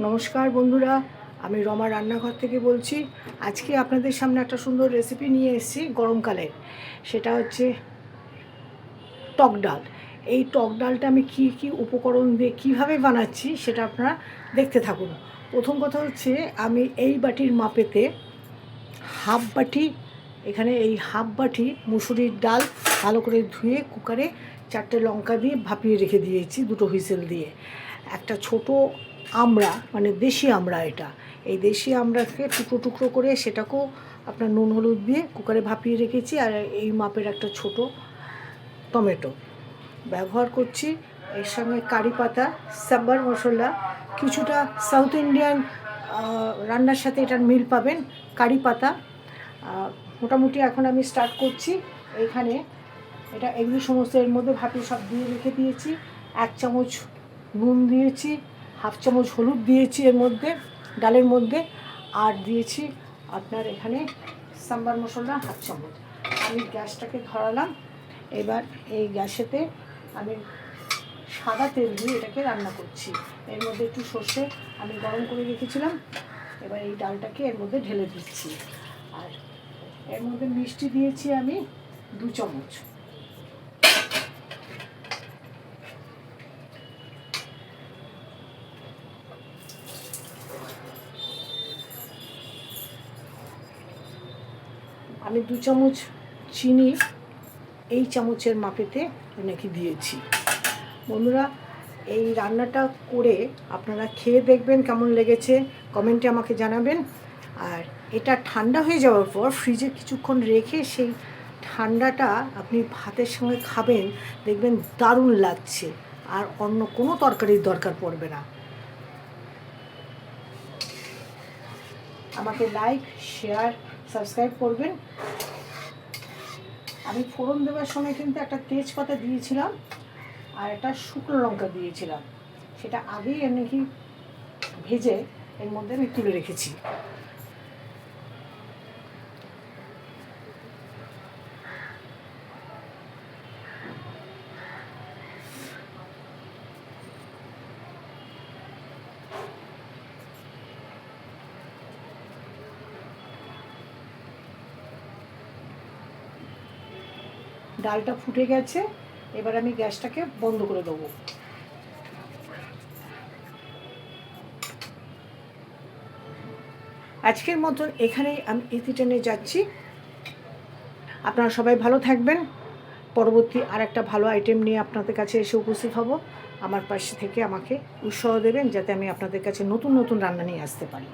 নমস্কার বন্ধুরা, আমি রমা রান্নাঘর থেকে বলছি। আজকে আপনাদের সামনে একটা সুন্দর রেসিপি নিয়ে এসেছি গরমকালে। সেটা হচ্ছে টক ডাল। এই টক ডালটা আমি কি কি উপকরণ দিয়ে কীভাবে বানাচ্ছি সেটা আপনারা দেখতে থাকুন। প্রথম কথা হচ্ছে, আমি এই বাটির মাপেতে হাফ বাটি, এখানে এই হাফ বাটি মুসুরির ডাল ভালো করে ধুয়ে কুকারে 4টে লঙ্কা দিয়ে ভাপিয়ে রেখে দিয়েছি, 2টো হুইসেল দিয়ে। একটা ছোট আমড়া, মানে দেশি আমড়া, এটা এই দেশি আমড়াকে টুকরো টুকরো করে সেটাকেও আপনার নুন হলুদ দিয়ে কুকারে ভাপিয়ে রেখেছি। আর এই মাপের একটা ছোট টমেটো ব্যবহার করছি। এর সঙ্গে কারি পাতা, সাম্বার মশলা, কিছুটা সাউথ ইন্ডিয়ান রান্নার সাথে এটার মিল পাবেন, কারি পাতা। মোটামুটি এখন আমি স্টার্ট করছি। এখানে এগুলি সমস্ত এর মধ্যে ভাপিয়ে সব দিয়ে রেখে দিয়েছি। 1 চামচ নুন দিয়েছি, হাফ চামচ হলুদ দিয়েছি এর মধ্যে, ডালের মধ্যে, আর দিয়েছি আপনার এখানে সাম্বার মশলা হাফ চামচ। আমি গ্যাসটাকে ধরালাম। এবার এই গ্যাসেতে আমি সাদা তেল দিয়ে এটাকে রান্না করছি। এর মধ্যে একটু সর্ষে আমি গরম করে রেখেছিলাম। এবার এই ডালটাকে এর মধ্যে ঢেলে দিচ্ছি। আর এর মধ্যে মিষ্টি দিয়েছি আমি 2 চামচ। আমি 2 চামচ চিনি এই চামচের মাপেতে নাকি দিয়েছি। বন্ধুরা, এই রান্নাটা করে আপনারা খেয়ে দেখবেন কেমন লেগেছে, কমেন্টে আমাকে জানাবেন। আর এটা ঠান্ডা হয়ে যাওয়ার পর ফ্রিজে কিছুক্ষণ রেখে সেই ঠান্ডাটা আপনি ভাতের সঙ্গে খাবেন, দেখবেন দারুণ লাগছে, আর অন্য কোনো তরকারির দরকার পড়বে না। আমাকে লাইক, শেয়ার, সাবস্ক্রাইব করবেন। আমি ফোড়ন দেওয়ার সময় কিন্তু একটা তেজপাতা দিয়েছিলাম আর একটা শুকনো লঙ্কা দিয়েছিলাম। সেটা আগেই এমনি ভেজে এর মধ্যে আমি তুলে রেখেছি। ডালটা ফুটে গেছে, এবার আমি গ্যাসটাকে বন্ধ করে দেবো। আজকের মতন এখানেই আমি ইতি টেনে যাচ্ছি। আপনারা সবাই ভালো থাকবেন। পরবর্তী আর একটা ভালো আইটেম নিয়ে আপনাদের কাছে এসে উপস্থিত হব। আমার পাশে থেকে আমাকে উৎসাহ দেবেন যাতে আমি আপনাদের কাছে নতুন নতুন রান্না নিয়ে আসতে পারি।